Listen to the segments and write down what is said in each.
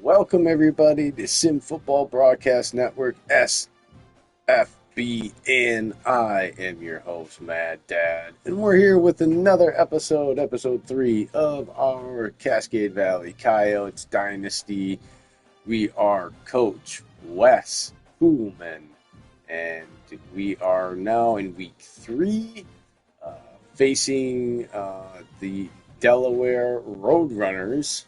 Welcome everybody to Sim Football Broadcast Network SFB, and I am your host, Mad Dad, and we're here with another episode 3 of our Cascade Valley Coyotes Dynasty. We are Coach Wes Poolman, and we are now in week 3, facing the Delaware Roadrunners.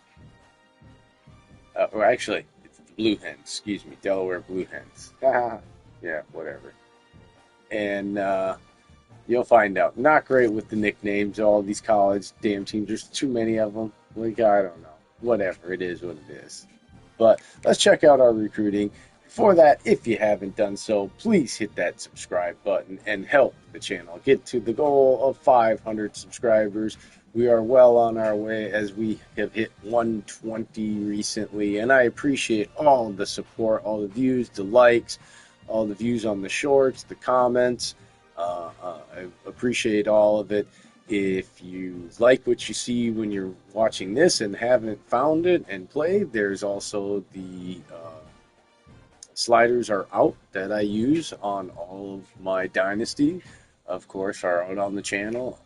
Or actually, it's the Blue Hens. Excuse me, Delaware Blue Hens. Yeah, whatever. And you'll find out. Not great with the nicknames. All these college damn teams. There's too many of them. Like, I don't know. Whatever. It is what it is. But let's check out our recruiting. Before that, if you haven't done so, please hit that subscribe button and help the channel get to the goal of 500 subscribers. We are well on our way as we have hit 120 recently, and I appreciate all the support, all the views, the likes, all the views on the shorts, the comments. I appreciate all of it. If you like what you see when you're watching this and haven't found it and played, there's also the sliders are out that I use on all of my Dynasty. Of course, are out on the channel.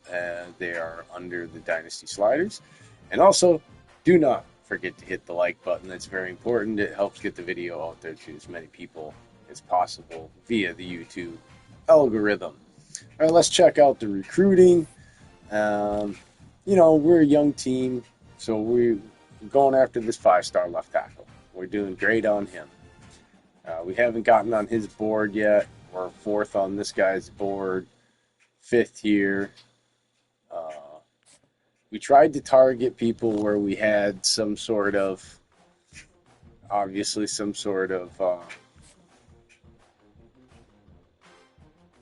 They are under the Dynasty sliders. And also, do not forget to hit the like button. That's very important. It helps get the video out there to as many people as possible via the YouTube algorithm. All right, let's check out the recruiting. We're a young team, so we're going after this 5-star left tackle. We're doing great on him. We haven't gotten on his board yet. We're 4th on this guy's board. 5th here. We tried to target people where we had some sort of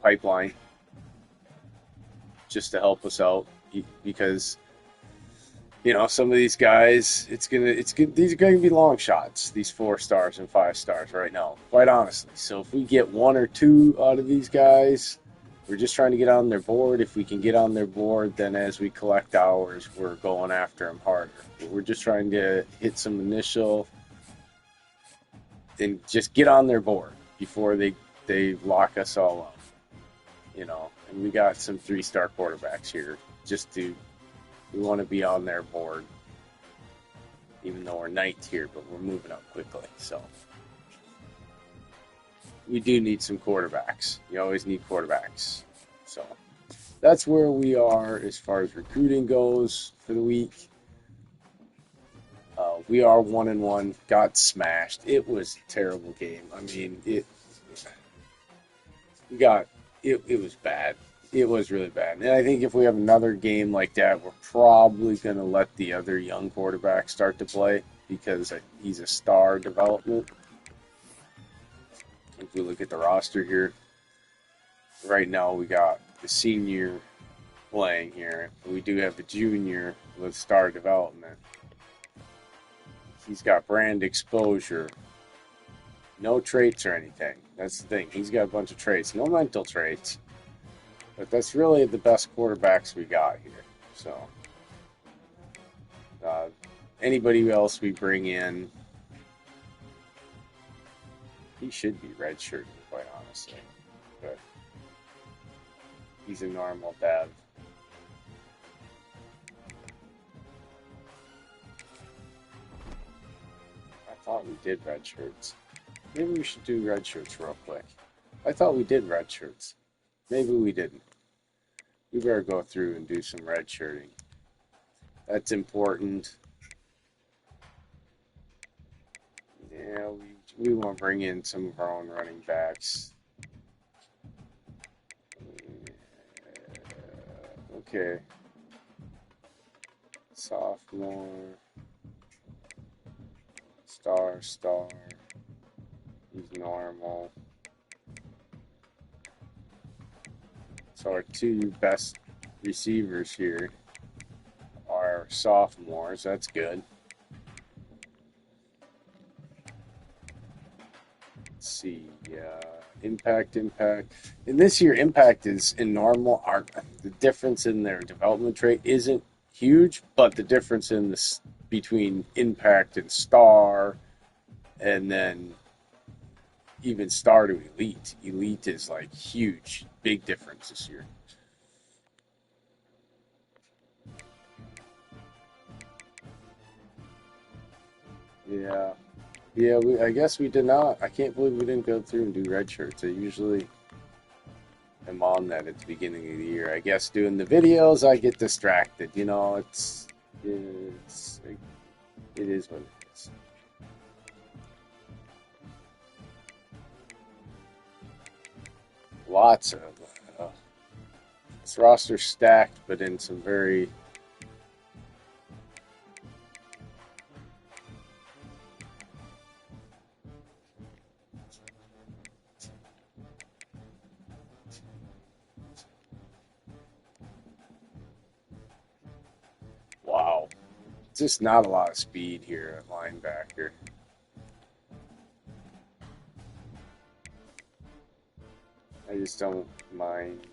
pipeline just to help us out, because some of these guys, these are gonna be long shots, these 4 stars and 5 stars right now, quite honestly. So if we get 1 or 2 out of these guys, we're just trying to get on their board. If we can get on their board, then as we collect hours, we're going after them harder. But we're just trying to hit some initial and just get on their board before they lock us all up. And we got some 3-star quarterbacks here. We want to be on their board, even though we're 9th here, but we're moving up quickly. So we do need some quarterbacks. You always need quarterbacks. So that's where we are as far as recruiting goes for the week. We are 1-1. Got smashed. It was a terrible game. I mean, it was bad. It was really bad. And I think if we have another game like that, we're probably going to let the other young quarterback start to play, because he's a star development. If we look at the roster here, right now we got the senior playing here. We do have a junior with star development. He's got brand exposure. No traits or anything. That's the thing. He's got a bunch of traits. No mental traits. But that's really the best quarterbacks we got here. So, anybody else we bring in, he should be redshirted, quite honestly. But he's a normal dev. I thought we did red shirts. Maybe we should do red shirts real quick. I thought we did red shirts. Maybe we didn't. We better go through and do some red shirting. That's important. Yeah, we want to bring in some of our own running backs. Okay. Sophomore. Star. He's normal. So our 2 best receivers here are sophomores. That's good. Let's see. Impact. And this year, impact is in normal. The difference in their development trait isn't huge, but the difference in between impact and star and then even star to elite. Elite is like huge, big difference this year. Yeah. Yeah, I guess we did not. I can't believe we didn't go through and do red shirts. I usually am on that at the beginning of the year. I guess doing the videos, I get distracted. You know, it is what it is. Lots of this roster stacked, but in some very wow. Just not a lot of speed here at linebacker. I just don't mind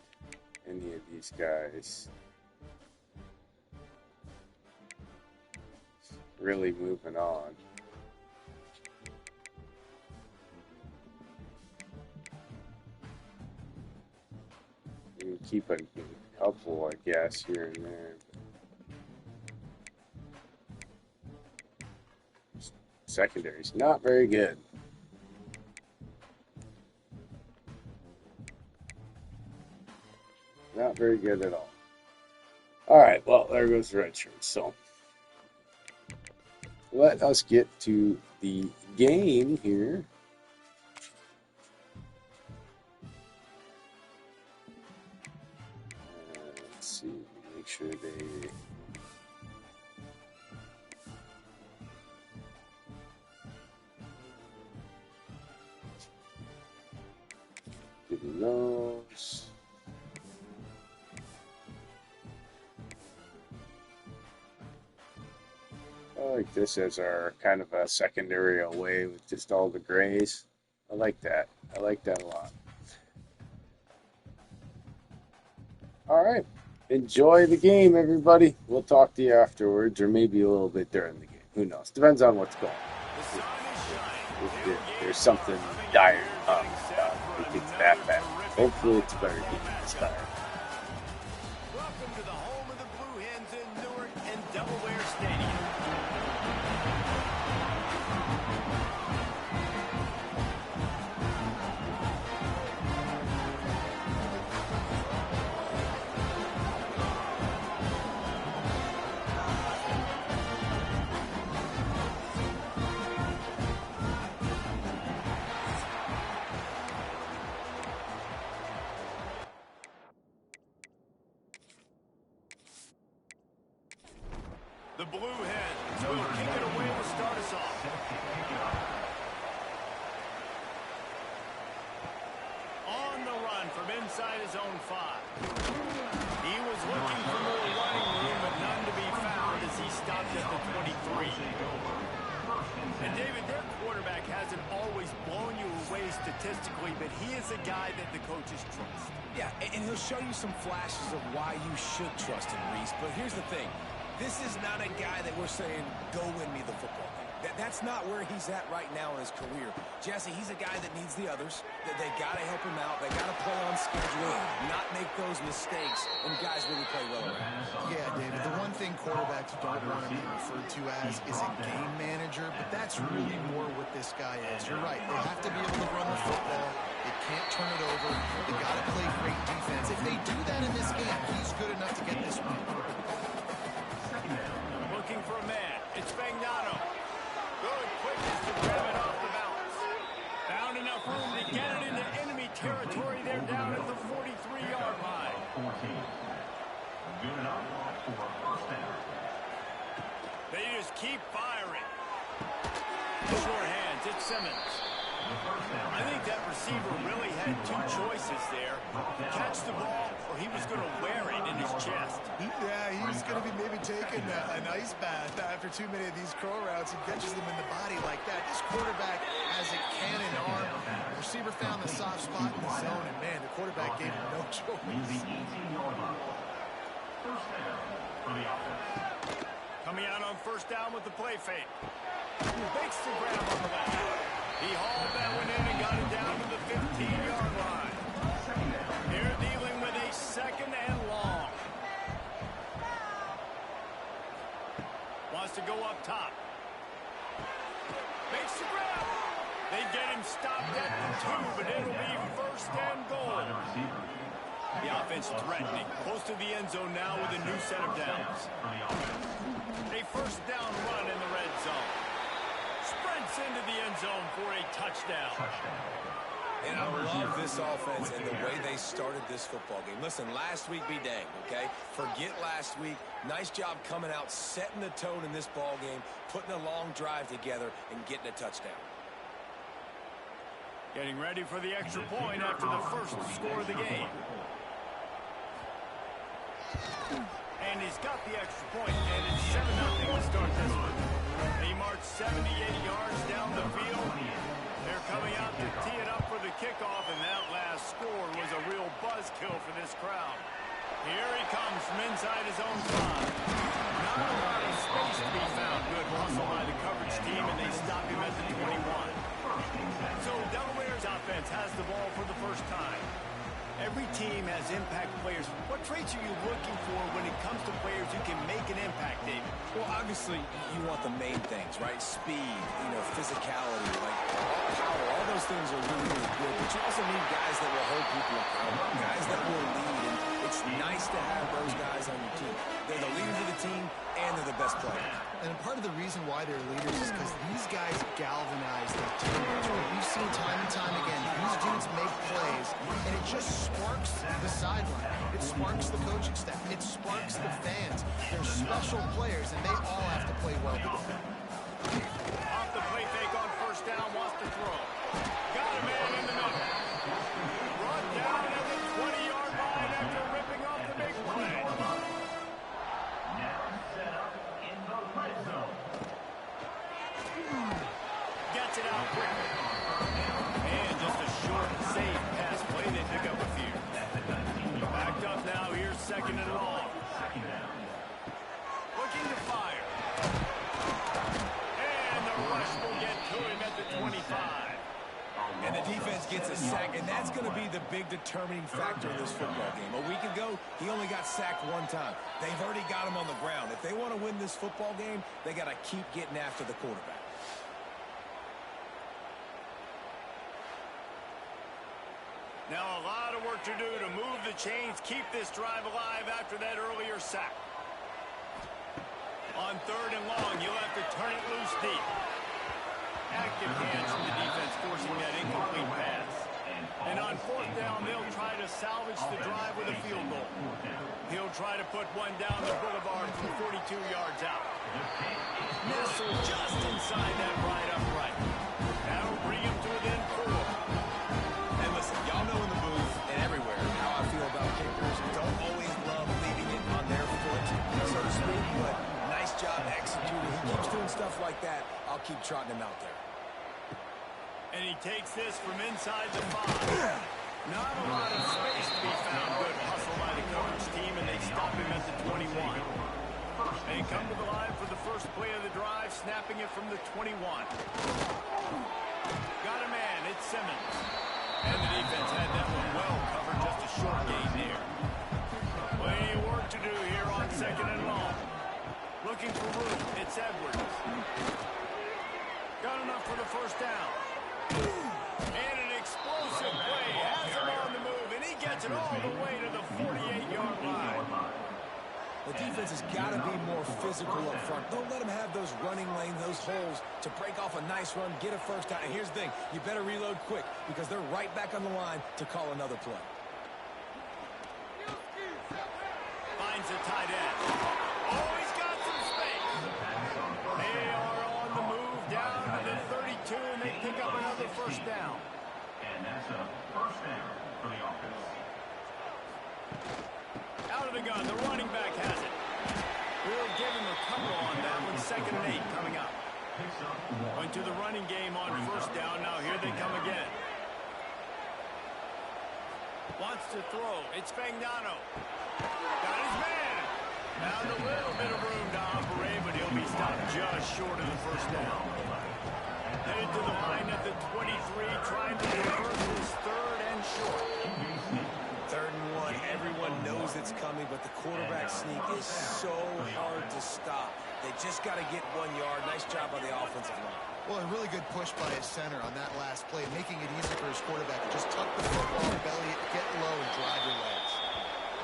any of these guys really moving on. You can keep a couple, I guess, here and there. Secondary's not very good. Not very good at all. All right, well, there goes the red shirt. So let us get to the game here. Let's see, make sure they... Getting those. I like this as our kind of a secondary away with just all the grays. I like that. I like that a lot. All right. Enjoy the game, everybody. We'll talk to you afterwards, or maybe a little bit during the game. Who knows? Depends on what's going on. If there's something dire if it's that bad. Hopefully it's better game this time. Welcome to the home of the Blue Hens in Newark and Delaware Stadium. The Blue Hens will kick it away to start us off. On the run from inside his own 5. He was looking for more running room, but none to be found as he stopped at the 23. And David, their quarterback hasn't always blown you away statistically, but he is a guy that the coaches trust. Yeah, and he'll show you some flashes of why you should trust him, Reese. But here's the thing. This is not a guy that we're saying, go win me the football game. That's not where he's at right now in his career. Jesse, he's a guy that needs the others. They got to help him out. They got to play on schedule, not make those mistakes, and guys really play well around. Yeah, David, the one thing quarterbacks don't want to be referred to as is a game manager, but that's really more what this guy is. You're right. They have to be able to run the football. They can't turn it over. They got to play great defense. If they do that in this game, he's good enough to get this win. Looking for a man. It's Spagnano. Good quickness to grab it off the bounce. Found enough room to get it into enemy territory. They're down at the 43-yard line. Good enough for a first down. They just keep firing. Short hands. It's Simmons. I think that receiver really had two choices there. Catch the ball, or he was going to wear it in his chest. Yeah, he's going to be maybe taking an ice bath after too many of these crow routes and catches them in the body like that. This quarterback has a cannon arm. The receiver found the soft spot in the zone, and man, the quarterback gave him no choice. First down for the offense. Coming Coming out on first down with the play fake. Makes the grab on the left. He hauled that one in and got it down to the 15-yard line. They're dealing with a second and long. Wants to go up top. Makes the grab. They get him stopped at the 2, but it'll be first and goal. The offense threatening. Close to the end zone now with a new set of downs. A first down run in the red zone. Sprints into the end zone for a touchdown. And I love this offense and the way they started this football game. Listen, last week be danged, okay? Forget last week. Nice job coming out, setting the tone in this ball game, putting a long drive together, and getting a touchdown. Getting ready for the extra point after the first score of the game. And he's got the extra point, and it's 7-0 to start this one. He marched 70, 80 yards down the field. They're coming out to tee it up for the kickoff, and that last score was a real buzzkill for this crowd. Here he comes from inside his own 5. Not a lot of space to be found. Good hustle by the coverage team, and they stop him at the 21. So Delaware's offense has the ball for the first time. Every team has impact players. What traits are you looking for when it comes to players who can make an impact, David? Well, obviously, you want the main things, right? Speed, physicality, power. All those things are really, really good. But you also need guys that will hold people accountable, guys that will lead. And it's nice to have those guys on your team. They're the leaders of the team, and they're the best players. And part of the reason why they're leaders is because these guys galvanize their teammates. We've seen time and time again, these dudes make plays, and it just sparks the sideline. It sparks the coaching staff. It sparks the fans. They're special players, and they all have to play well together. Off the play fake on first down, wants to throw. Got a man in the middle. Brought down at the 20-yard line after ripping off the big play. Gets it out quickly. And just a short, safe pass play. They pick up a few. Backed up now. Here's second and long. Looking to fire. And the rush will get to him at the 25. And the defense gets a sack, and that's going to be the big determining factor in this football game. A week ago, he only got sacked one time. They've already got him on the ground. If they want to win this football game, they got to keep getting after the quarterback. Now a lot of work to do to move the chains, keep this drive alive after that earlier sack. On third and long, you'll have to turn it loose deep. Active hands from the defense forcing that incomplete pass. And on fourth down, they'll try to salvage the drive with a field goal. He'll try to put one down the boulevard from 42 yards out. Nestled just inside that right upright. That'll bring him to within 4. And listen, y'all know in the booth and everywhere how I feel about kickers. Don't always love leaving it on their foot, so to speak, but nice job executing. He keeps doing stuff like that. I'll keep trotting him out there. And he takes this from inside the 5. Not a lot of space to be found. Good hustle by the coverage team, and they stop him at the 21. They come to the line for the first play of the drive, snapping it from the 21. Got a man, it's Simmons. And the defense had that one well covered, just a short gain there. Plenty of work to do here on second and long. Looking for room, it's Edwards. Got enough for the first down. And an explosive play, has him on the move, and he gets it all the way to the 48-yard line. The defense has got to be more physical up front. Don't let them have those running lanes, those holes to break off a nice run, get a first down. And here's the thing, you better reload quick because they're right back on the line to call another play. Finds a tight end. Oh, he's got some space. They are on the move down to the 32, and they pick up another first down. And that's a first down for the offense. Out of the gun, the running back has it. We'll give him a couple on that one. Second and 8 coming up. Went to the running game on first down. Now here they come again. Wants to throw. It's Fagnano. Got his man. Found a little bit of room to operate, but he'll be stopped just short of the first down. Headed to the line at the 23, trying to reverse his third and short. 3rd and 1. Everyone knows it's coming, but the quarterback sneak is so hard to stop. They just got to get 1 yard. Nice job on the offensive line. Well, a really good push by his center on that last play, making it easy for his quarterback to just tuck the football, belly it, get low, and drive your legs.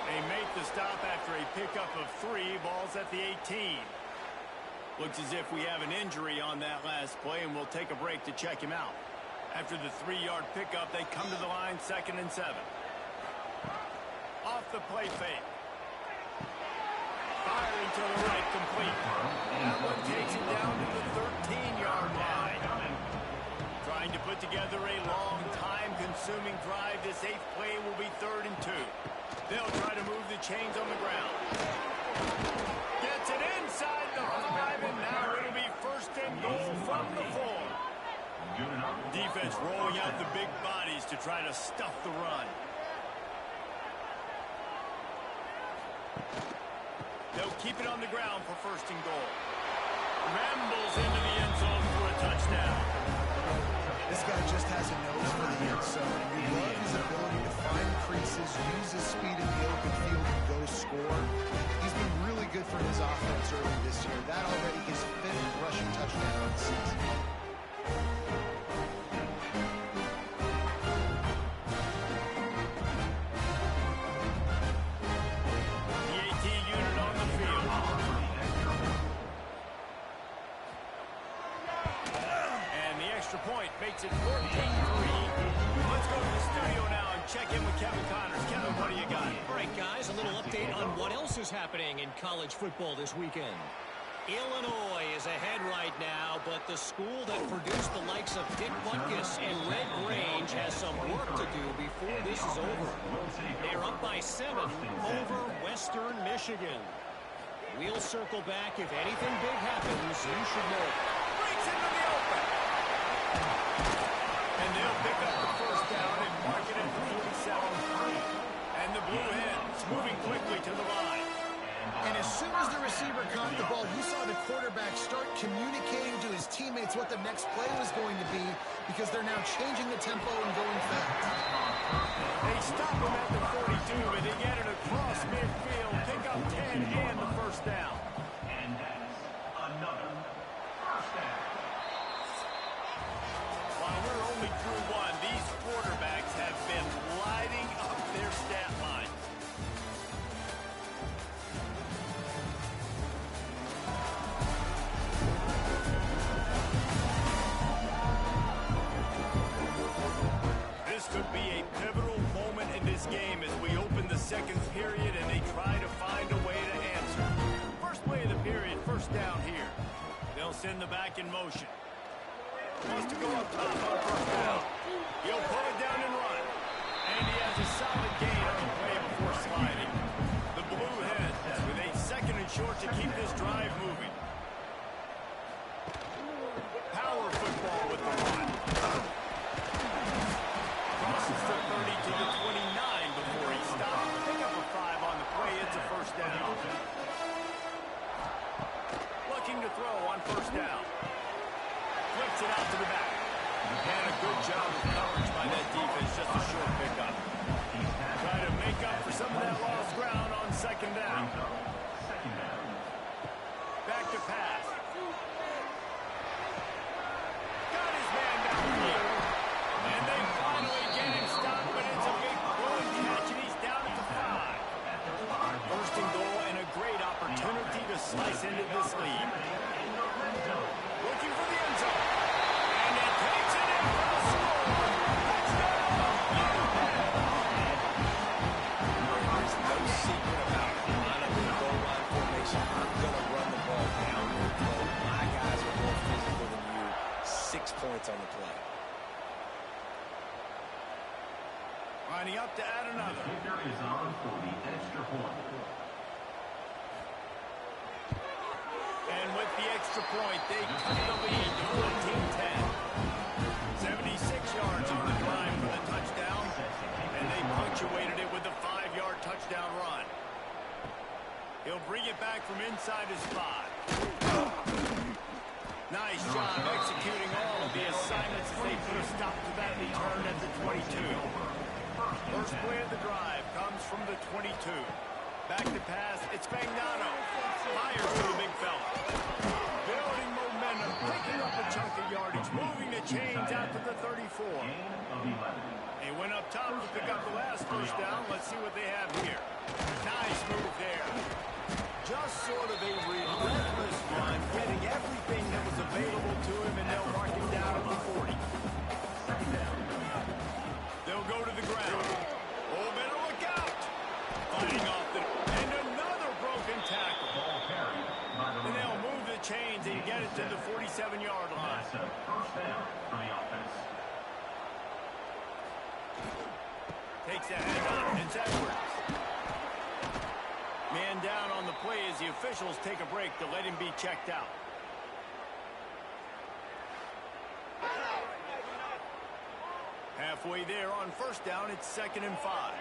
They make the stop after a pickup of 3. Ball's at the 18. Looks as if we have an injury on that last play, and we'll take a break to check him out. After the 3-yard pickup, they come to the line 2nd and 7. Off the play fake. Firing to the right, complete. That one takes him down to the 13-yard line. Trying to put together a long, time-consuming drive. This 8th play will be 3rd and 2. They'll try to move the chains on the ground. Gets it inside the 5, and now it'll be 1st and goal from the 4. Defense rolling out the big bodies to try to stuff the run. They'll keep it on the ground for 1st and goal. Rambles into the end zone for a touchdown. This guy just has a nose for the end zone. We love his ability to find creases, use his speed in the open field, and go score. He's been really good for his offense early this year. That already his 5th rushing touchdown of the season. Point makes it 14-3. Let's go to the studio now and check in with Kevin Connors. Kevin, what do you got? All right, guys, a little update on what else is happening in college football this weekend. Illinois is ahead right now, but the school that produced the likes of Dick Butkus and Red Grange has some work to do before this is over. They're up by 7 over Western Michigan. We'll circle back. If anything big happens, you should know. Breaks into the open. And they'll pick up the 1st down and mark it at the 47. And the Blue Hens moving quickly to the line. And as soon as the receiver caught the ball, you saw the quarterback start communicating to his teammates what the next play was going to be, because they're now changing the tempo and going fast. They stop him at the 42, but they get it across midfield, pick up 10 and the 1st down. And that's another 1st down. While we're only through 1, these quarterbacks have been lighting up their stat line. This could be a pivotal moment in this game as we open the 2nd period and they try to find a way to answer. First play of the period, 1st down here. They'll send the back in motion. Wants to go up top on 1st down. He'll pull it down and run. And he has a solid gain on the play before sliding. The Blue Hens with a 2nd and short to keep this drive moving. Power football with the run. Crosses the 30 to the 29 before he stops. Pick up a 5 on the play. It's a 1st down. Looking to throw on 1st down. Flips it out to the back. And a good job of coverage by that defense. Just a short pickup. Try to make up for some of that lost ground on 2nd down. Back to pass. Got his man downfield. And they finally get him stopped, but it's a big blown catch, and he's down at the 5. 1st and goal, and a great opportunity to slice into this lead. Looking for the end zone. And it takes it in for the score. There's no secret about line up in the goal line formation. I'm going to run the ball down your throat. My guys are more physical than you. 6 points on the play. Lining up to add another. Kicker is on for the extra point. And with the extra point, they cut the lead to 14-10. 76 yards on the drive for the touchdown, and they punctuated it with a 5-yard touchdown run. He'll bring it back from inside his 5. Nice job executing all of the assignments as they put a stop to that return at the 22. First play of the drive comes from the 22. Back to pass, it's Spagnano. Fires to the big fella. Building momentum, picking up a chunk of yardage, moving the chains out to the 34. They went up top to pick up the last first down. Let's see what they have here. Nice move there. Just sort of a relentless run, getting everything that was available to him, and they'll mark him down at the 40. They'll go to the ground. Oh, better look out. Fighting off the... And another broken tackle. And they'll move the chains and get it to the 47-yard line. First down for the offense. Takes a handoff. It's Edwards. Man down on the play as the officials take a break to let him be checked out. Halfway there on first down, it's 2nd and 5.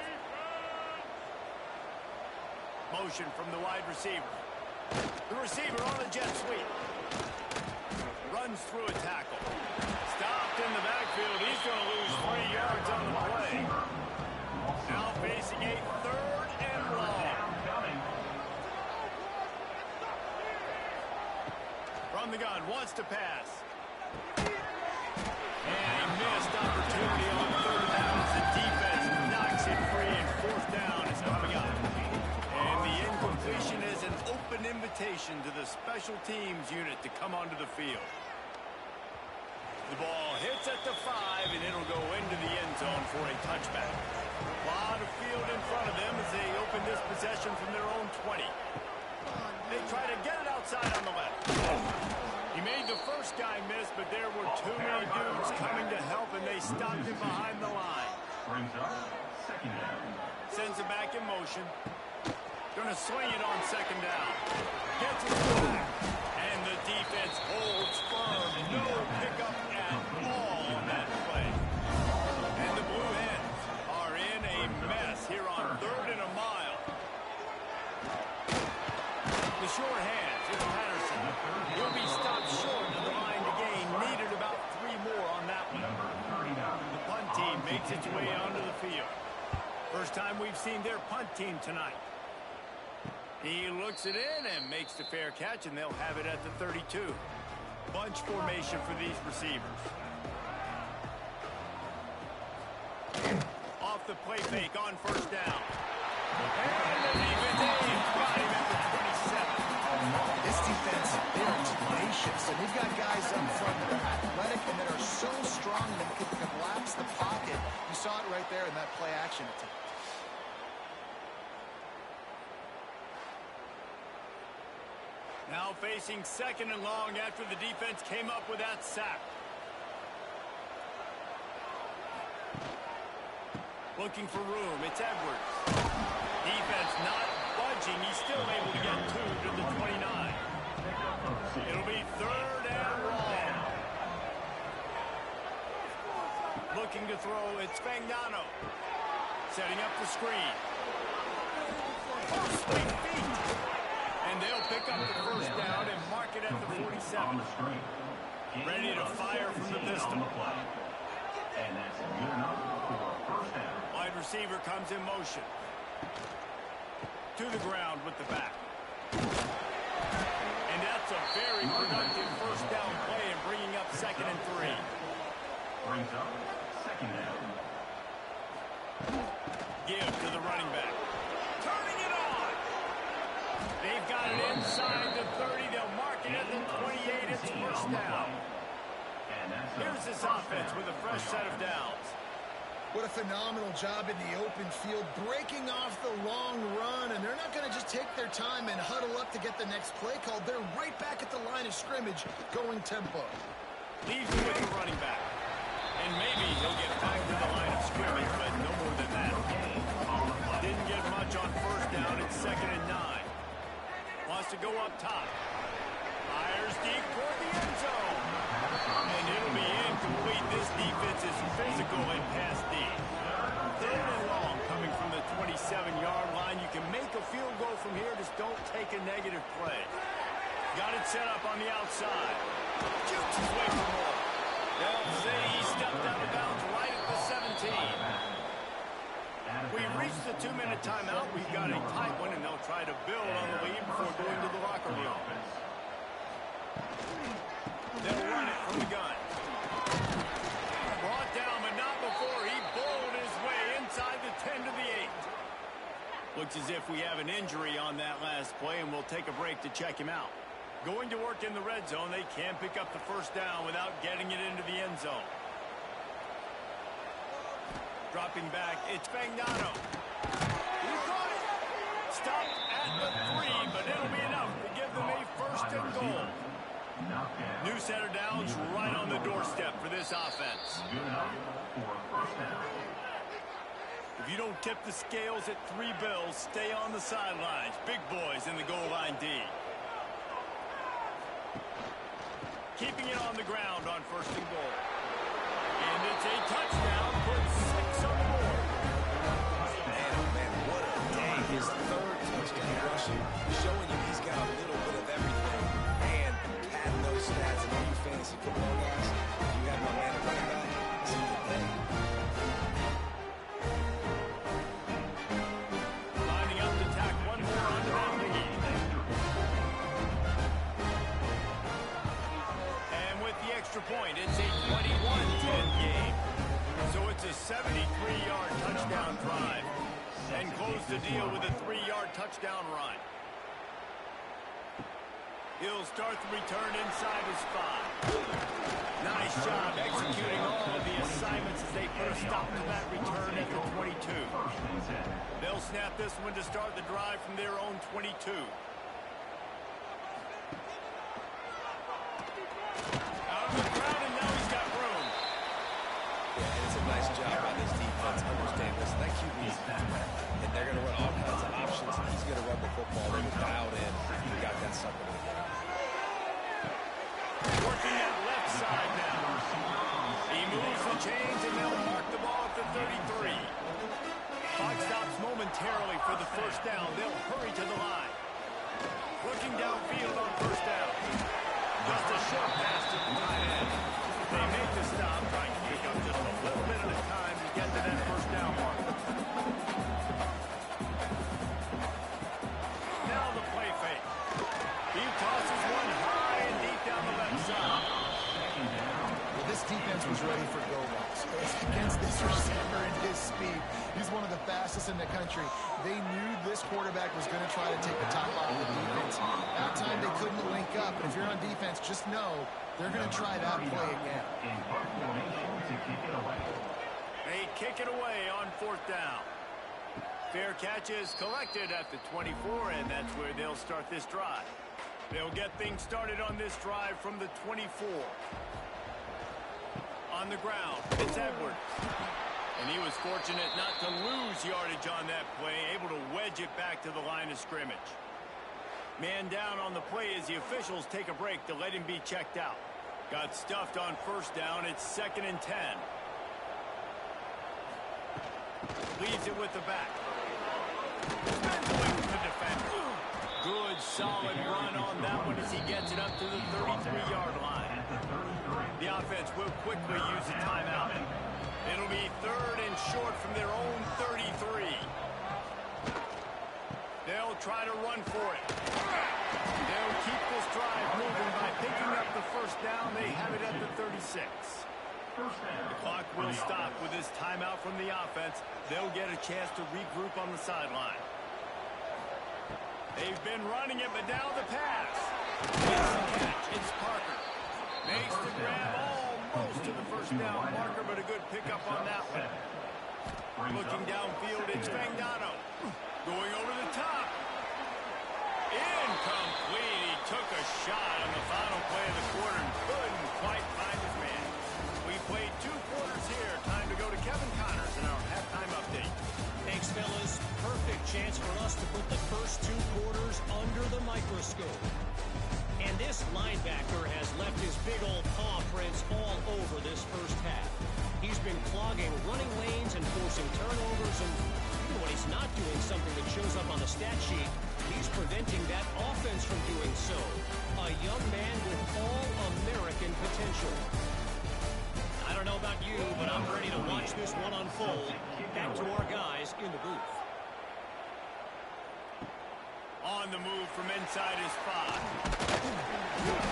Motion from the wide receiver. The receiver on the jet sweep. Runs through a tackle. Stopped in the backfield. He's going to lose 3 yards on the play. Now facing a 3rd and long. From the gun, wants to pass. And a missed opportunity on 3rd down as the defense knocks it free, and 4th down is coming up. And the incompletion is an open invitation to the special teams unit to come onto the field. The ball hits at the 5, and it'll go into the end zone for a touchback. A lot of field in front of them as they open this possession from their own 20. They try to get it outside on the left. He made the first guy miss, but there were too many dudes coming to help, and they stopped him behind the line. Brings up 2nd down. Sends it back in motion. Gonna swing it on 2nd down. Gets it back. And the defense holds firm. No pickup at all on that play. And the Blue Hens are in a mess here on 3rd and a mile. The short hands, it's Patterson. He'll be stopped short of the line to gain. Needed about 3 more on that one. The punt team makes its way onto the field. First time we've seen their punt team tonight. He looks it in and makes the fair catch, and they'll have it at the 32. Bunch formation for these receivers. Off the play fake on 1st down. And the defense got him at the 27. This defense, they are tenacious, and they've got guys up front that are athletic and that are so strong that can collapse the pocket. You saw it right there in that play action attempt. Now facing 2nd and long after the defense came up with that sack. Looking for room, it's Edwards. Defense not budging. He's still able to get 2 to the 29. It'll be 3rd and long. Looking to throw, it's Spagnano. Setting up the screen. Oh, sweet feet. And they'll pick up the 1st down and mark it at the 47. Ready to fire from the pistol. And that's good enough for a 1st down. Wide receiver comes in motion. To the ground with the back. And that's a very productive 1st down play and bringing up 2nd and 3. Brings up 2nd down. Give to the running back. Turning it on. They've got it inside the 30. They'll mark it at the 28. It's 1st down. Here's this offense with a fresh set of downs. What a phenomenal job in the open field, breaking off the long run, and they're not going to just take their time and huddle up to get the next play called. They're right back at the line of scrimmage, going tempo. Leaves it with the running back. And maybe he'll get back to the line of scrimmage, but no more than that. Didn't get much on 1st down. It's 2nd and 9. Wants to go up top. Fires deep for the end zone. And it'll be incomplete. This defense is physical and pass deep. 3rd and long coming from the 27-yard line. You can make a field goal from here. Just don't take outside. Shoots his way for more. They'll say he stepped out of bounds right at the 17. We've reached the 2-minute timeout. We've got a tight one, and they'll try to build on the lead before going to the locker room. They'll run it from the gun. Brought down, but not before he bowled his way inside the 10 to the 8. Looks as if we have an injury on that last play, and we'll take a break to check him out. Going to work in the red zone, they can pick up the first down without getting it into the end zone. Dropping back, it's Spagnano. He caught it. Stopped at the 3, but it'll be enough to give them a first and goal. New set of downs right on the doorstep for this offense. If you don't tip the scales at 3 bills, stay on the sidelines. Big boys in the goal line D. Keeping it on the ground on first and goal. And it's a touchdown. Puts 6 on the board. Man, oh man, what a day. His 3rd touchdown rushing, showing you he's got a little bit of everything. And padding those stats, and all you fantasy football guys, if you have my man at running back, it's a good day. Lining up to tack one more onto that lead. And with the extra point, it's a 21-10 game. So it's a 73-yard touchdown drive. And close the deal with a 3-yard touchdown run. He'll start the return inside his 5. Nice job executing all of the assignments as they put a stop to that return at the 22. They'll snap this one to start the drive from their own 22. Out of the crowd, and now he's got room. Yeah, it's a nice job by this defense. Understand this. That QB is fat. And they're going to run all kinds of options. He's going to run the football. They were dialed in. He got that sucker to the game. Working that left side now. He moves the chains, and they'll mark the ball at the 33. Clock stops momentarily for the first down. They'll hurry to the line. Looking downfield on first down. Just a short pass to the tight end. They make the stop, trying to pick up just a little bit at a time to get to that first down mark. Now the play fake. He tosses one high and deep down the left side. Well, this defense was ready for go balls. Against this receiver and his speed, he's one of the fastest in the country. They knew this quarterback was going to try to take the top off the defense. That time they couldn't link up. And if you're on defense, just know they're going to try that play again. They kick it away on 4th down. Fair catch is collected at the 24, and that's where they'll start this drive. They'll get things started on this drive from the 24. On the ground, it's Edwards. And he was fortunate not to lose yardage on that play, able to wedge it back to the line of scrimmage. Man down on the play as the officials take a break to let him be checked out. Got stuffed on first down. It's 2nd and 10. Leaves it with the back. Spins away from the defender. Good, solid run on that one as he gets it up to the 33-yard line. The offense will quickly use a timeout. It'll be 3rd and short from their own 33. They'll try to run for it. They'll keep this drive moving by picking up the first down. They have it at the 36. The clock will stop with this timeout from the offense. They'll get a chance to regroup on the sideline. They've been running it, but now the pass. It's the catch. It's Parker. Makes the grab almost to the first down marker, but a good pickup on that one. Looking downfield, it's Spagnano. Going over the top. Incomplete. He took a shot on the final play of the quarter and couldn't quite find his man. We played 2 quarters here. Time to go to Kevin Connors in our halftime update. Thanks, fellas. Perfect chance for us to put the first 2 quarters under the microscope. And this linebacker has left his big old paw prints all over this first half. He's been clogging running lanes and forcing turnovers, and even when he's not doing something that shows up on the stat sheet, he's preventing that offense from doing so. A a young man with all-American potential. I don't know about you, but I'm ready to watch this one unfold. Back to our guys in the booth. On the move from inside his 5.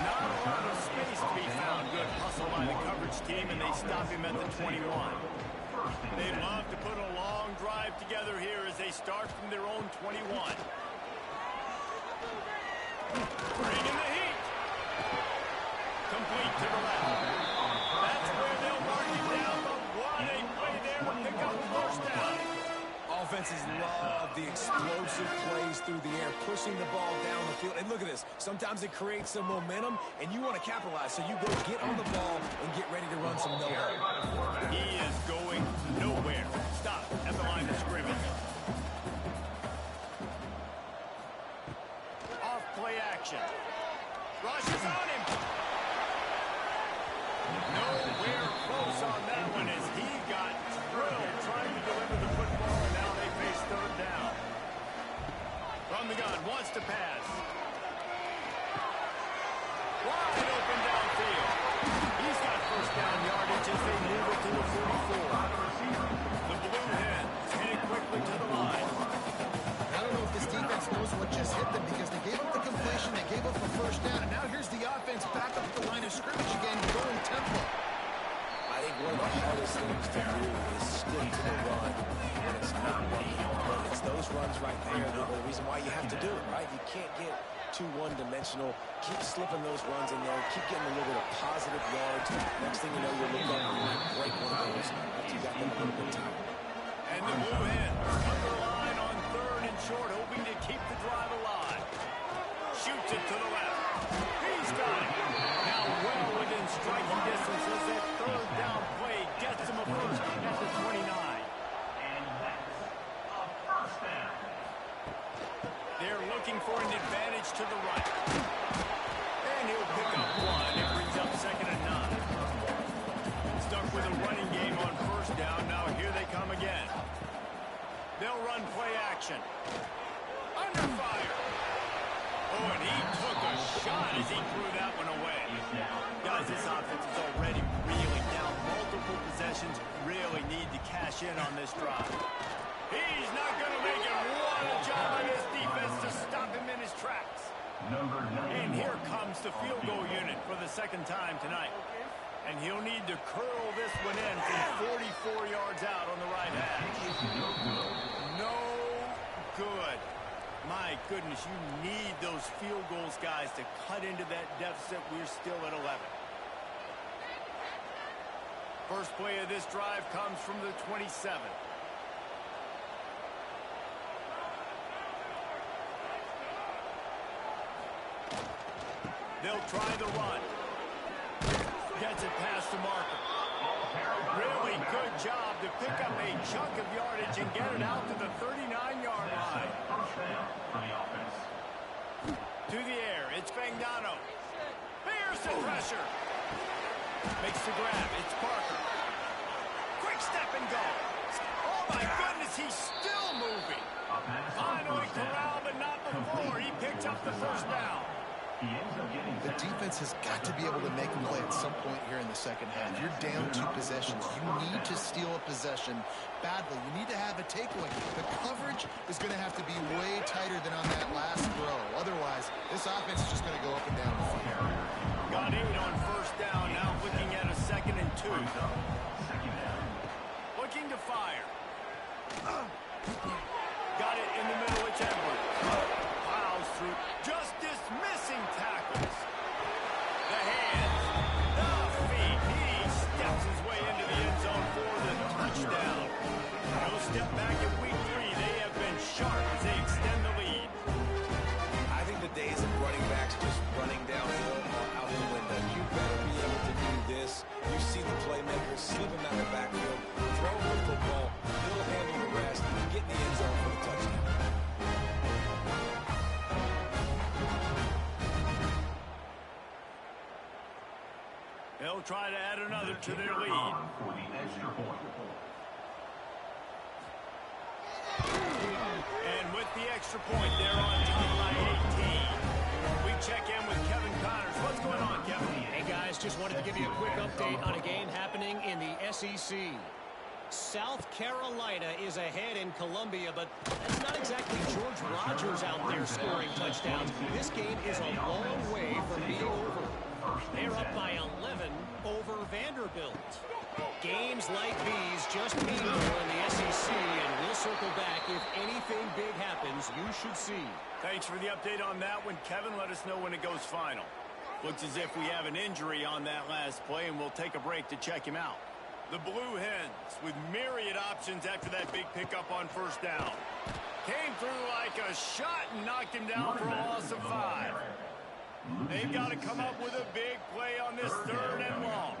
Not a lot of space to be found. Good hustle by the coverage team, and they stop him at the 21. They love to put a long drive together here as they start from their own 21. Bringing the heat. Complete to the left. That's where they'll mark him down, but what a play there to pick up the first down. Offenses love the explosive plays through the air, pushing the ball down the field. And look at this. Sometimes it creates some momentum, and you want to capitalize. So you go get on the ball and get ready to run some no-huddle. He is going nowhere. Stop at the line of scrimmage. Off play action. Rushes on him. Nowhere close on that one as he got drilled trying to deliver the football, and now they face third down. From the gun, wants to pass. Wide open downfield. He's got first down yardage as they move it to the 44. The Blue Hens head quickly to the line. I don't know if this defense knows what just hit them because they gave up the completion, they gave up the first down, and now here's the offense back up at the line of scrimmage again, going tempo. I think one of the hardest things to do is stick to the run when it's not working. But it's those runs right there that are the reason why you have to do it, right? You can't get too one-dimensional. Keep slipping those runs in there. Keep getting a little bit of positive yards. Next thing you know, you'll look up and you might break one of those after you got them a little bit tired. And the Blue Hens under the line on third and short, hoping to keep the drive alive. Shoots it to the left. He's got it. Now well within striking distance as that third down play gets him a first at the 29. And that's a first down. They're looking for an advantage to the right. And he'll pick up one. It brings up second and 9. Stuck with a running game on first down. Now here they come again. They'll run play action. Under fire. Oh, and he took a shot as he threw that one away. Guys, this offense is already reeling down. Multiple possessions really need to cash in on this drive. He's not going to make it. What a job by this defense to stop him in his tracks. And here comes the field goal unit for the second time tonight. And he'll need to curl this one in from 44 yards out on the right hash. No good. My goodness, you need those field goals, guys, to cut into that deficit. We're still at 11. First play of this drive comes from the 27. They'll try the run. Gets it past the marker. Really good job to pick up a chunk of yardage and get it out to the 39-yard line. To the air, it's Fangano. Fierce and pressure. Makes the grab, it's Parker. Quick step and go. Oh my goodness, he's still moving. Finally corralled, but not before. He picks up the first down. The defense has got to be able to make a play at some point here in the second half. You're down 2 possessions. You need to steal a possession badly. You need to have a takeaway. The coverage is going to have to be way tighter than on that last throw. Otherwise, this offense is just going to go up and down the field. Got 8 on first down. Now looking at a 2nd and 2. Looking to fire. Got it in the middle. It's Edwards. Plows through. Just dismissing tackles. The hands. The feet. He steps his way into the end zone for the touchdown. No step back in week 3. They have been sharp as they extend the lead. I think the days of running backs just running downhill are out the window. You better be able to do this. You see the playmakers sleeping out the backfield, throw the football, he'll handle the rest, get in the end zone for the touchdown. They'll try to add another to their lead. And with the extra point, they're on top by 18. We check in with Kevin Cox. What's going on, Kevin? Hey, guys, just wanted to give you a quick update on a game happening in the SEC. South Carolina is ahead in Columbia, but that's not exactly George Rogers out there scoring touchdowns. This game is a long way from being over. They're up by 11 over Vanderbilt. Games like these just mean more in the SEC, and we'll circle back. If anything big happens, you should see. Thanks for the update on that one, Kevin. Let us know when it goes final. Looks as if we have an injury on that last play, and we'll take a break to check him out. The Blue Hens with myriad options after that big pickup on first down. Came through like a shot and knocked him down for a loss of 5. They've got to come up with a big play on this 3rd and long.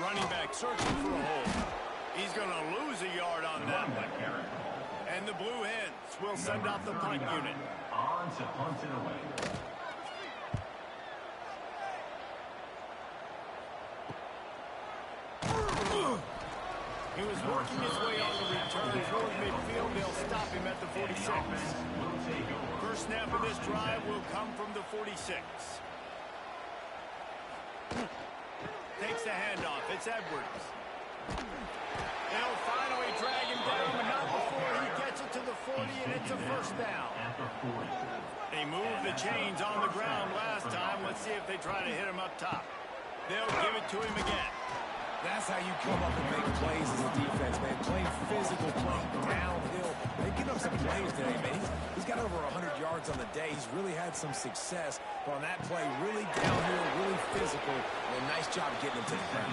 Running back searching for a hole. He's going to lose a yard on that one. And the Blue Hens will send out the punt unit. On to punt it away. He was working his way on the return toward midfield. They'll stop him at the 46. First snap of this drive will come from the 46. Takes the handoff. It's Edwards. They'll finally drag him down, but not before he gets it to the 40, and it's a first down. They moved the chains on the ground last time. Let's see if they try to hit him up top. They'll give it to him again. That's how you come up and make plays as a defense, man. Playing physical, playing downhill. They've given up some plays today, man. He's got over 100 yards on the day. He's really had some success. But on that play, really downhill, really physical, and a nice job getting him to the ground.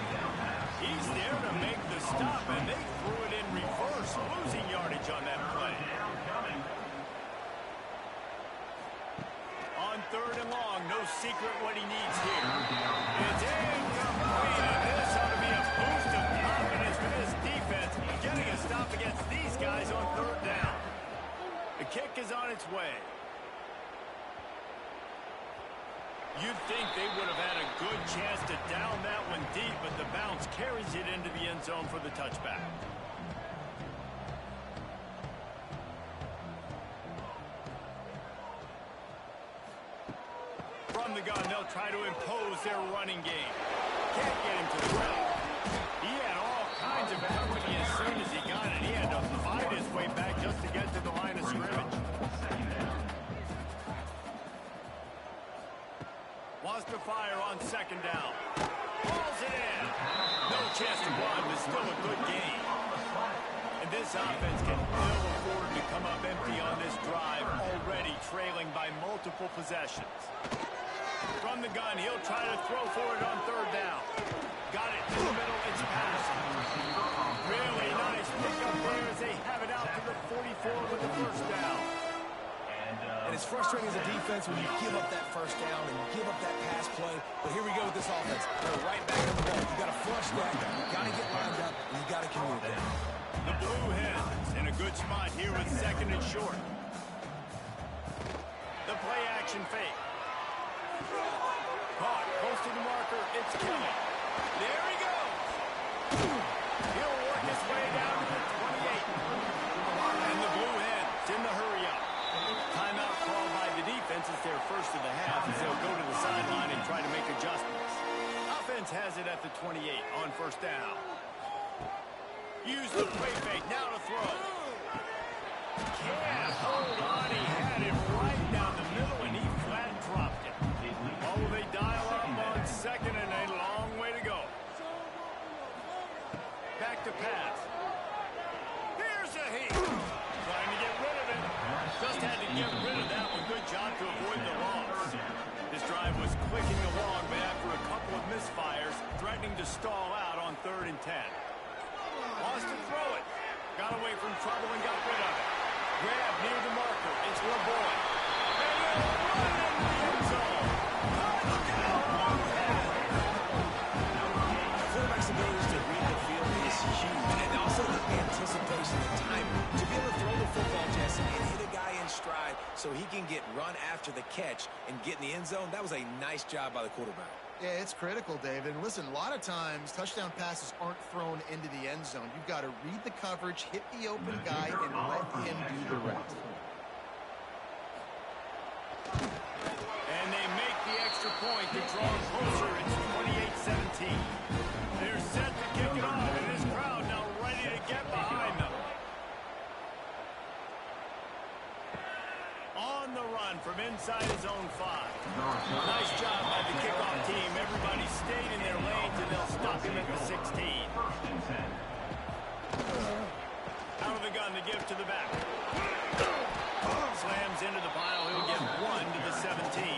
He's there to make the stop, and they threw it in reverse, losing yardage on that play. On 3rd and long, no secret what he needs here. It's incomplete, and this ought to be a boost of confidence for this defense, getting a stop against these guys on 3rd down. The kick is on its way. You'd think they would have had a good chance to down that one deep, but the bounce carries it into the end zone for the touchback. From the gun, they'll try to impose their running game. Can't get him to the ground. He had all kinds of company as soon as he got it. He had to fight his way back just to get to the line of scrimmage. Wants to fire on 2nd down. Balls it in. No chance to run, but still a good game. And this offense can ill afford to come up empty on this drive, already trailing by multiple possessions. From the gun, he'll try to throw for it on 3rd down. Got it in the middle, it's passing. Really nice pickup there as they have it out to the 44 with the first down. And it's frustrating as a defense when you give up that first down and you give up that pass play. But here we go with this offense. They're right back on the ball. You got to flush that. You got to get lined up, and you got to communicate. The Blue Hens in a good spot here with 2nd and short. The play action fake. Caught, close to the marker. It's Kelly. There he goes. He'll work his way down to the 28. And the Blue Hens in the hurry up. Timeout called by the defense. It's their first of the half as they'll go to the sideline and try to make adjustments. Offense has it at the 28 on 1st down. Use the play fake. Now to throw. Can't hold on. He had him right down the middle, and he flat dropped it. Oh, will they dial up on 2nd and a long way to go. Back to pass. Here's a heat. Trying to get rid of it. Just had to get rid of that one. Good job to avoid the loss. This drive was clicking along, but after a couple of misfires, threatening to stall out on 3rd and 10. Wants to throw it. Got away from trouble and got rid of it. Grab near the marker. It's LeBoy. And he'll run in the end zone. Touchdown, The quarterback's ability to read the field is huge. And also the anticipation, the time to be able to throw the football, Jesse, and hit a guy in stride so he can get run after the catch and get in the end zone. That was a nice job by the quarterback. Yeah, it's critical, David. And listen, a lot of times touchdown passes aren't thrown into the end zone. You've got to read the coverage, hit the open guy, and let him do the rest. after drawing closer. It's 28-17. They're set to kick it off, and this crowd now ready to get behind them. On the run from inside his own 5. Nice job by the kickoff team. Everybody stayed in their lanes, and they'll stop him at the 16. Out of the gun to give to the back. Slams into the pile. He'll get 1 to the 17.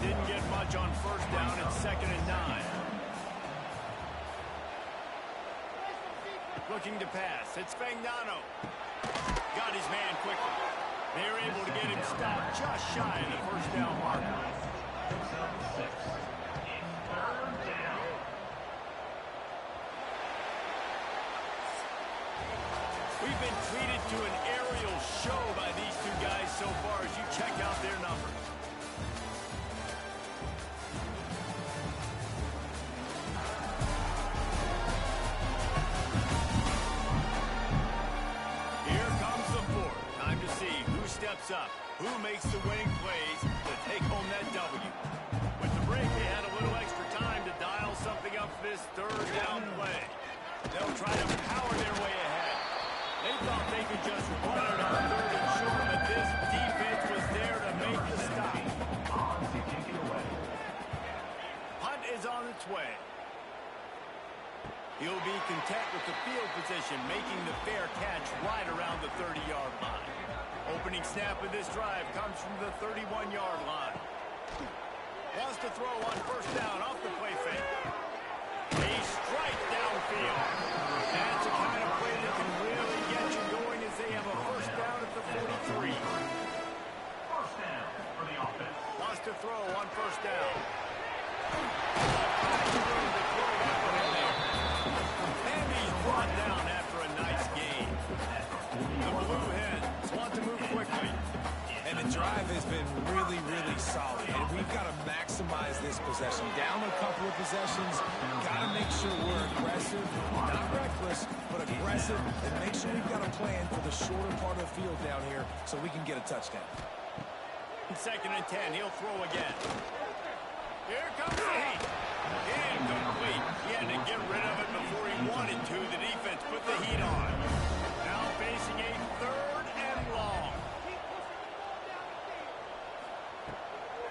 Didn't get much on first down. It's 2nd and 9. Looking to pass. It's Fagnano. Got his man quickly. They're able to get him stopped just shy of the first down mark. We've been treated to an aerial show by these two guys so far as you check out their numbers. Here comes the fourth. Time to see who steps up, who makes the winning plays to take home that W. With the break, they had a little extra time to dial something up for this third down play. They'll try to power their way ahead. They thought they could just run it on 3rd and short, but this defense was there to make the stop. Punt is on its way. He'll be content with the field position, making the fair catch right around the 30-yard line. Opening snap of this drive comes from the 31-yard line. Wants to throw on first down off the play fake. A strike downfield. That's the kind of play that can really get you going as they have a first down at the 43. First down for the offense. Wants to throw on first down. And he's brought down after a nice gain. The Blue Hens want to move quickly. And the drive has been really, really solid. And we've got to maximize this possession. Down a couple of possessions. Got to make sure we're aggressive. Not reckless, but aggressive. And make sure we've got a plan for the shorter part of the field down here so we can get a touchdown. 2nd and 10. He'll throw again. Here comes the heat. Incomplete. He had to get rid of it before he wanted to. The defense put the heat on. Now facing a 3rd and long.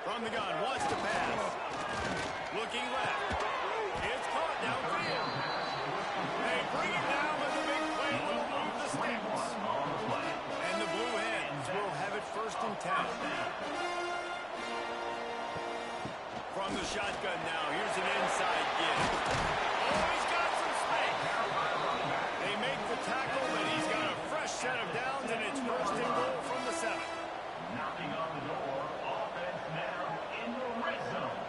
From the gun, wants to pass. Looking left. It's caught downfield. They bring it down with a big play. Will move the sticks. And the Blue Hens will have it 1st and 10. From the shotgun now, here's an inside give. Oh, he's got some space. They make the tackle, but he's got a fresh set of downs, and it's 1st and goal from the 7. Knocking on the door. Offense now in the red zone.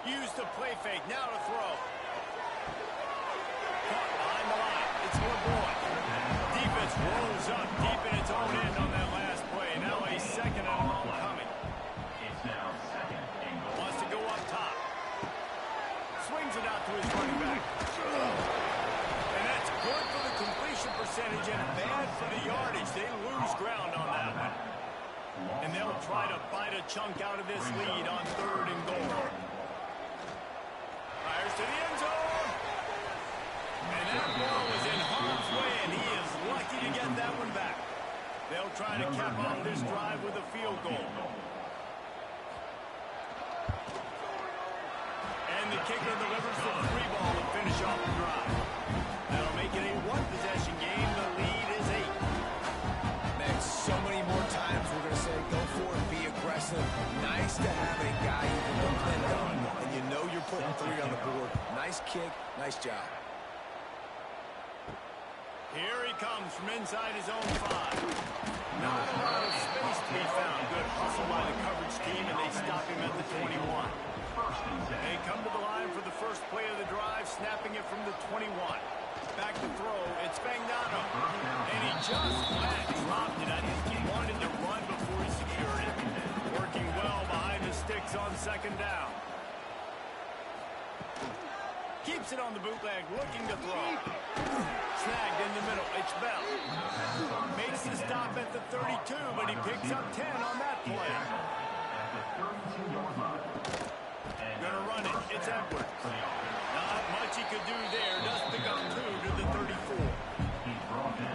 Use the play fake, now to throw. Caught behind the line. It's LeBoy. Defense rolls up deep in its own end on that last play. Now a 2nd and long coming. It's now 2nd and goal. Wants to go up top. Swings it out to his running back. And that's good for the completion percentage and bad for the yardage. They lose ground on that one. And they'll try to bite a chunk out of this lead on 3rd and goal. Fires to the end zone. And that ball is in harm's way, and he is lucky to get that one back. They'll try to cap off this drive with a field goal. And the kicker delivers the 3 ball to finish off the drive. That'll make it a 1-possession game. The lead is 8. Man, so many more times we're going to say go for it, be aggressive. Nice to have a guy you can depend on, and you know you're putting 3 on the board. Nice kick, nice job. Here he comes from inside his own 5. Not a lot of space to be found. Good hustle by the coverage team, and they stop him at the 21. They come to the line for the first play of the drive, snapping it from the 21. Back to throw, it's Fagnano. And he just dropped it. I think he wanted to run before he secured it. Working well behind the sticks on 2nd down. Keeps it on the bootleg, looking to throw. Snagged in the middle, it's Bell. Makes the stop at the 32, but he picks up 10 on that play. Edwards. Not much he could do there. Does pick up 2 to the 34.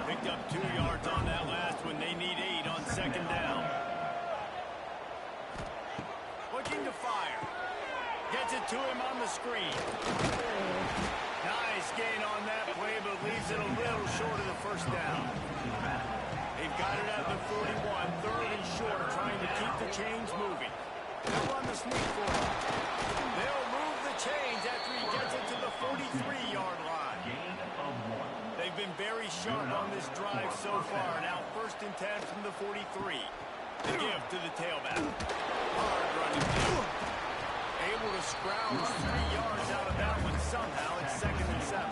Picked up 2 yards on that last one. They need 8 on second down. Looking to fire. Gets it to him on the screen. Nice gain on that play, but leaves it a little short of the first down. They've got it at the 41, 3rd and short, trying to keep the chains moving. They'll run the sneak for him. They'll move the chains after he gets it to the 43-yard line. They've been very sharp on this drive so far. Now 1st and 10 from the 43. The give to the tailback. Hard running play. Able to scrounge 3 yards out of that one somehow. It's 2nd and 7.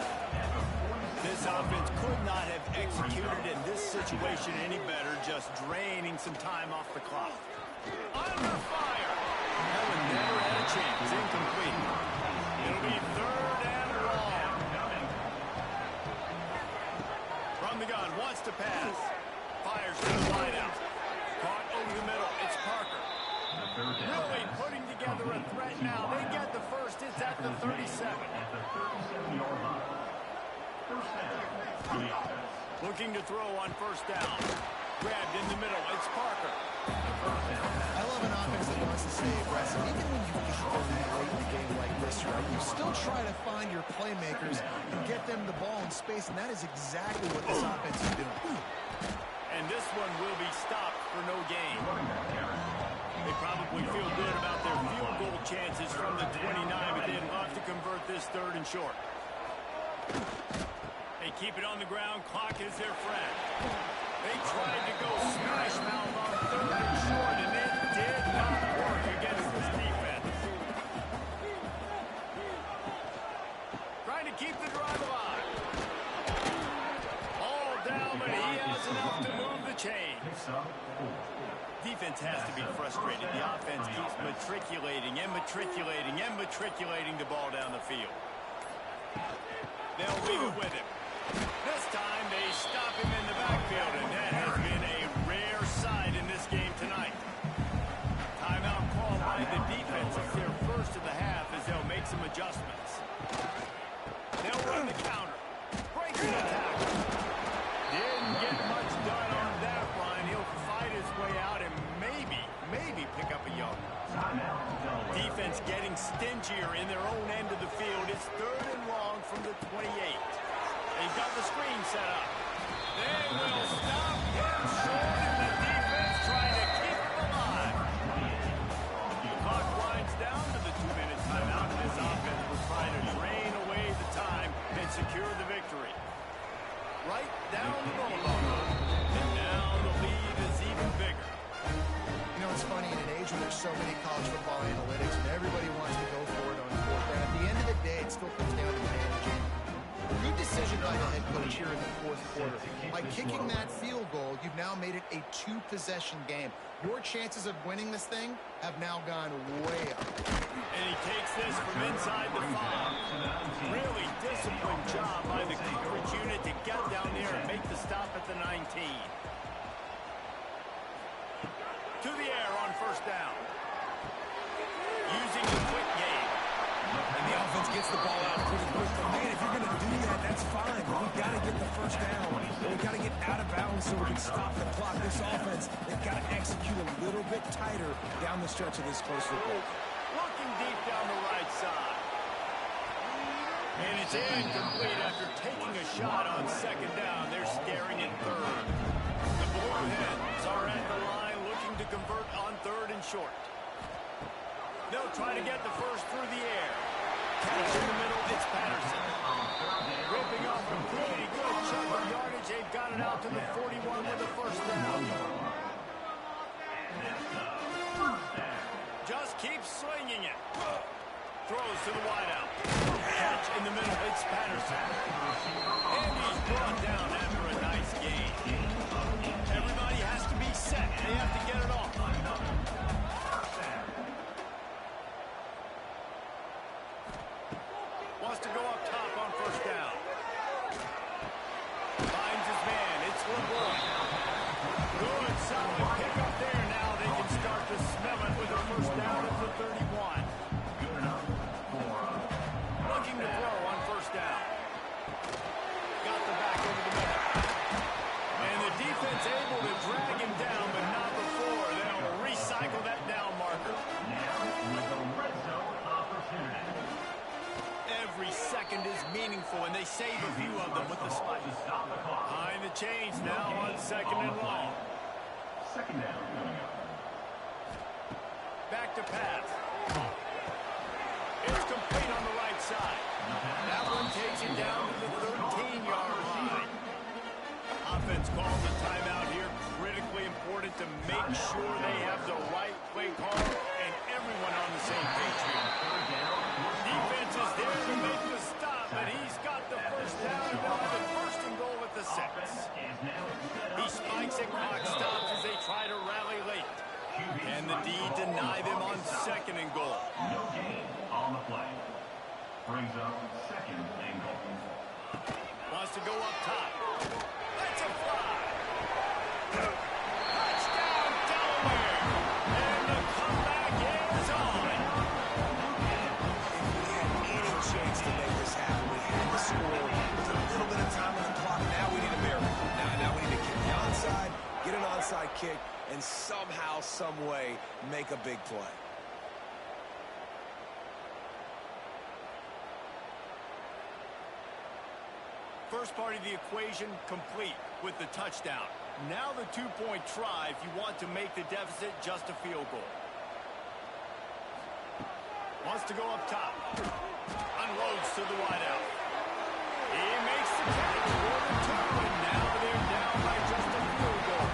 This offense could not have executed in this situation any better, just draining some time off the clock. Under fire! That one never had a chance. Incomplete. It'll be 3rd and long. From the gun, wants to pass. Fires to the wideout. Caught over the middle. It's Parker. Really putting together a threat now. They get the first. It's at the 37. Looking to throw on 1st down. Grabbed in the middle. It's Parker. I love an offense that wants to stay aggressive. Even when you get late in the game like this, right, you still try to find your playmakers and get them the ball in space, and that is exactly what this offense is doing. And this one will be stopped for no gain. They probably feel good about their field goal chances from the 29, but they'd love to convert this 3rd and short. They keep it on the ground. Clock is their friend. They tried to go smash mouth on 3rd and short, and it did not work against this defense. Trying to keep the drive alive. All down, but he has enough to move the chain. Defense has to be frustrated. The offense keeps matriculating and matriculating and matriculating the ball down the field. They'll leave it with him. This time they stop him in the backfield, and that has been a rare sight in this game tonight. Timeout called by the defense. It's their first of the half as they'll make some adjustments. They'll run the counter. Breaking the tackle. Didn't get much done on that run. He'll fight his way out and maybe pick up a yard. Defense getting stingier in their own end of the field. It's 3rd and long from the 28. They've got the screen set up. They will stop him short, and the defense trying to keep him alive. The clock winds down to the 2-minute timeout. This offense will try to drain away the time and secure the victory. Right down the boulevard. And now the lead is even bigger. You know, it's funny, in an age where there's so many college football analytics and everybody wants to go for it on 4th down, at the end of the day, it still comes down to managing. Good decision by the head coach here in the 4th quarter. By kicking that field goal, you've now made it a 2-possession game. Your chances of winning this thing have now gone way up. And he takes this from inside the 5. Really disciplined job by the coverage unit to get down there and make the stop at the 19. To the air on 1st down. Using the quick game. And the offense gets the ball out pretty quick. But man, if you're going to do that, that's fine. But we've got to get the 1st down. We've got to get out of bounds so we can stop the clock. This offense, they've got to execute a little bit tighter down the stretch of this close football. Looking deep down the right side. And it's incomplete after taking a shot on 2nd down. They're staring at 3rd. The Blue Hens are at the line looking to convert on 3rd and short. They'll try to get the first through the air. Catch in the middle, it's Patterson. Ripping off a pretty good chunk of yardage. They've got it out to the 41 with the 1st down. Just keeps swinging it. Throws to the wideout. Catch in the middle, it's Patterson. And he's brought down after a nice gain. Everybody has to be set. They have to get it off. Wants to go up top on 1st down. Finds his man. It's LeBron. Good, solid pick up there. Now they can start to smell it with a 1st down at the 31. careful, and they save a few of them with the spike. Behind the chains now on 2nd and long. Second down. Back to pass. It's complete on the right side. That one takes it down to the 13-yard line. Offense calls a timeout here. Critically important to make sure they have the right play call and everyone on the same page here. Defense is there to make the stop, but he's got the first down. Now the 1st and goal at the 6. He spikes it, clock stops as they try to rally late. And the D deny them on 2nd and goal. No gain on the play. Brings up 2nd and goal. Wants to go up top. Lets it fly. Touchdown, Delaware. And the comeback is on. If we had any chance to make this happen, we had to score. There's a little bit of time on the clock. Now we need a miracle. Now we need to kick the onside, get an onside kick, and somehow, some way, make a big play. First part of the equation complete with the touchdown. Now the 2-point try if you want to make the deficit just a field goal. Wants to go up top. Unloads to the wideout. He makes the catch for the 2, and now they're down by just a field goal.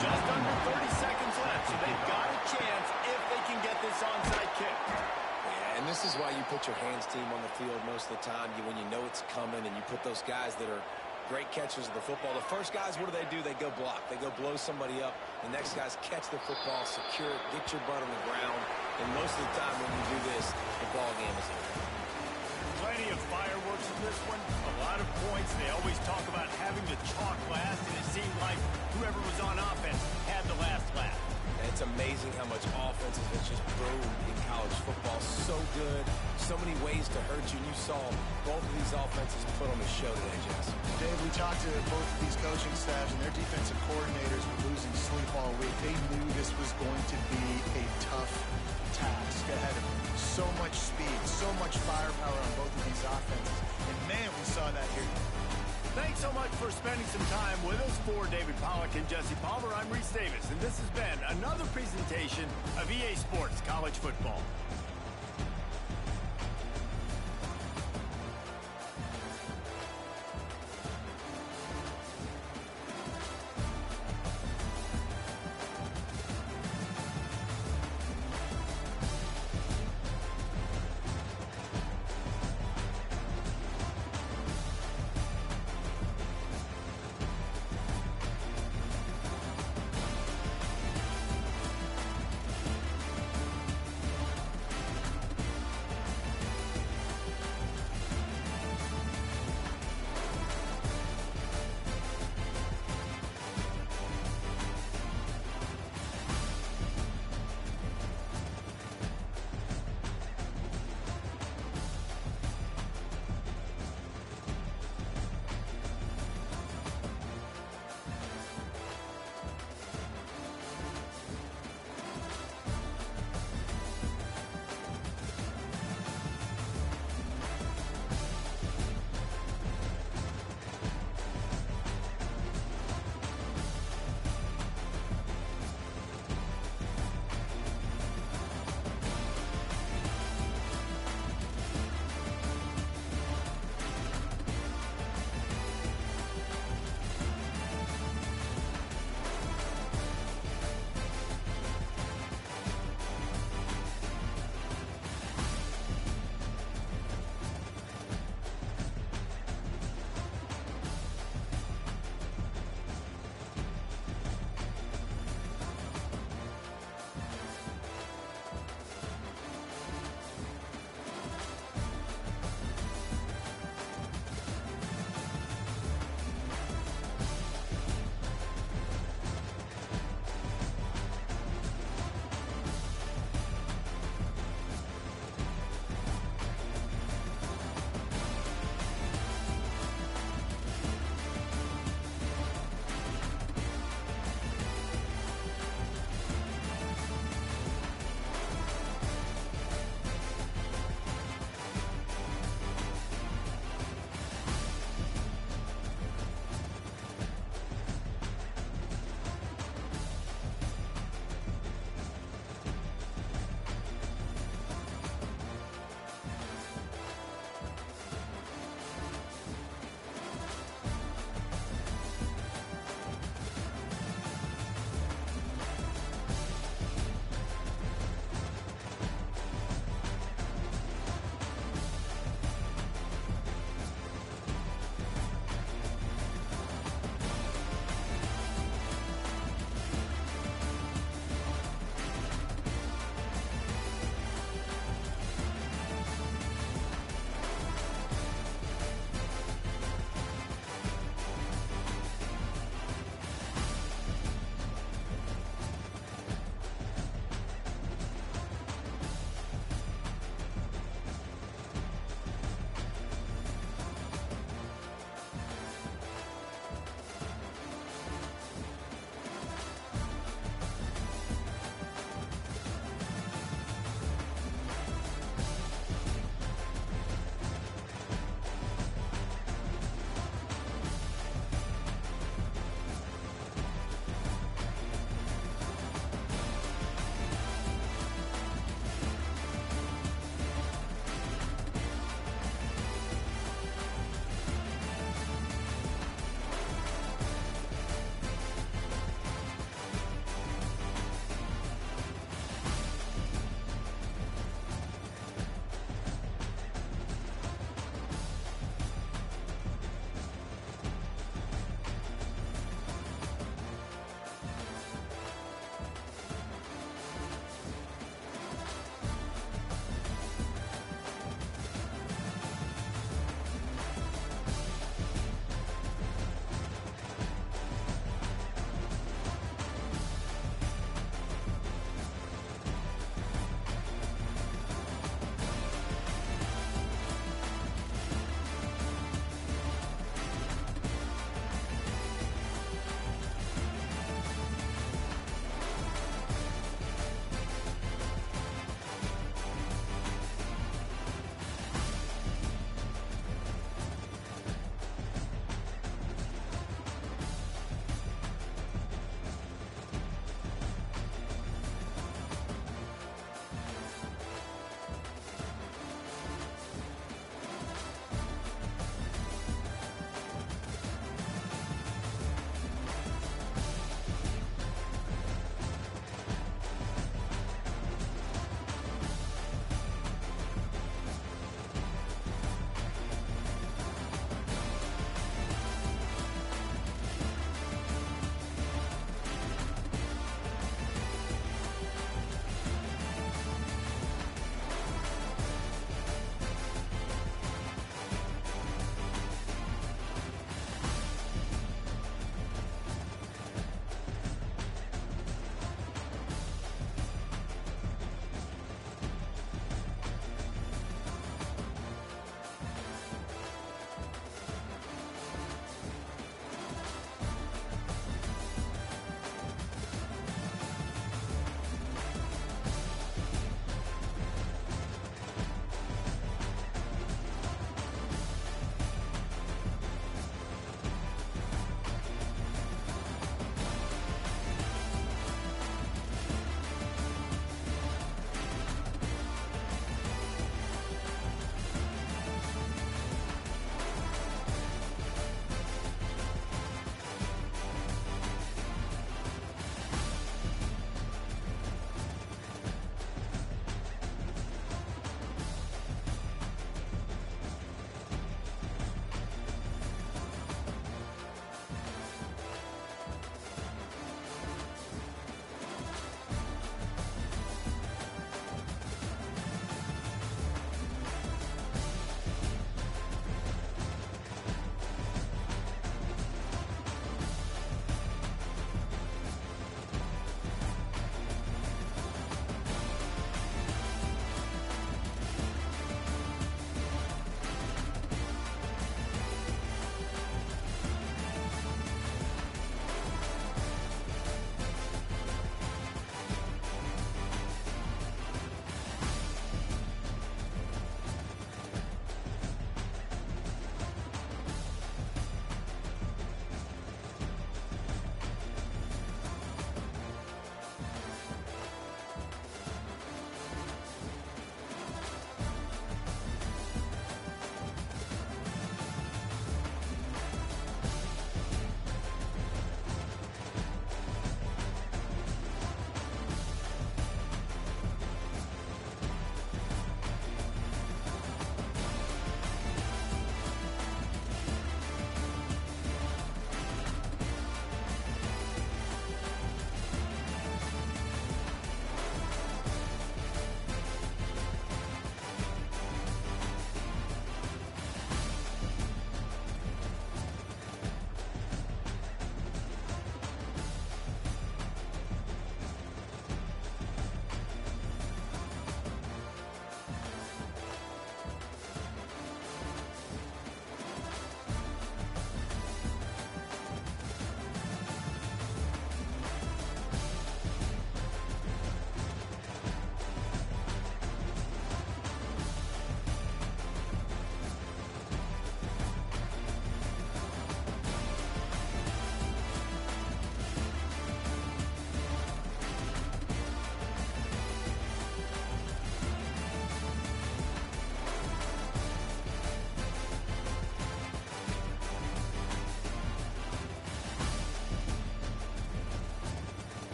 Just under 30 seconds left, so they've got a chance if they can get this onside kick. Yeah, and this is why you put your hands team on the field most of the time. When you know it's coming and you put those guys that are great catchers of the football. The first guys, what do? They go block. They go blow somebody up. The next guys catch the football, secure it, get your butt on the ground. And most of the time when you do this, the ball game is over. Plenty of fireworks in this one. A lot of points. They always talk about having the chalk last, and it seemed like whoever was on offense had the last laugh. It's amazing how much offense has just boomed in college football. So good. So many ways to hurt you. And you saw both of these offenses put on the show today, Jess. Dave, we talked to both of these coaching staffs, and their defensive coordinators were losing sleep all week. They knew this was going to be a tough task ahead of them. So much speed, so much firepower on both of these offenses. And, man, we saw that here. Thanks so much for spending some time with us. For David Pollack and Jesse Palmer, I'm Reese Davis, and this has been another presentation of EA Sports College Football.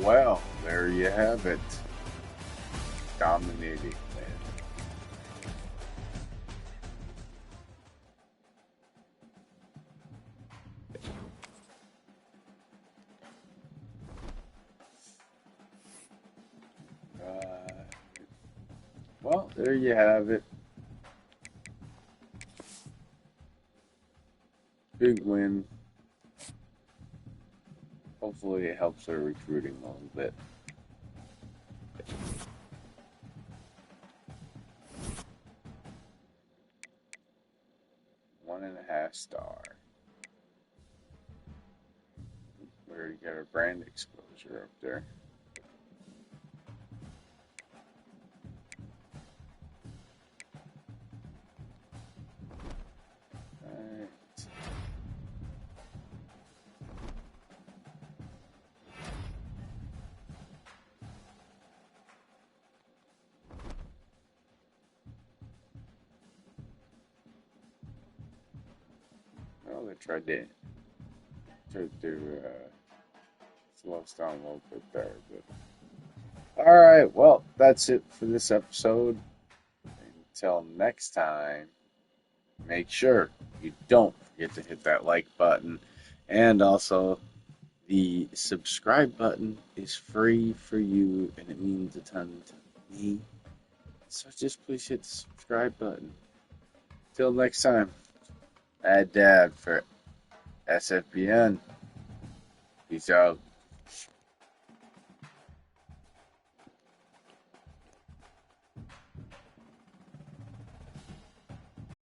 Well, there you have it. Dominating, man. Well, there you have it. Big win. Hopefully it helps our recruiting a little bit. One and a half star. We already got our brand exposure up there. Alright. Well, they tried to slow us down a little bit there, but all right. Well, that's it for this episode. Until next time, make sure you don't forget to hit that like button, and also the subscribe button is free for you, and it means a ton to me. So just please hit the subscribe button. Till next time, Dad for SFBN. Peace out.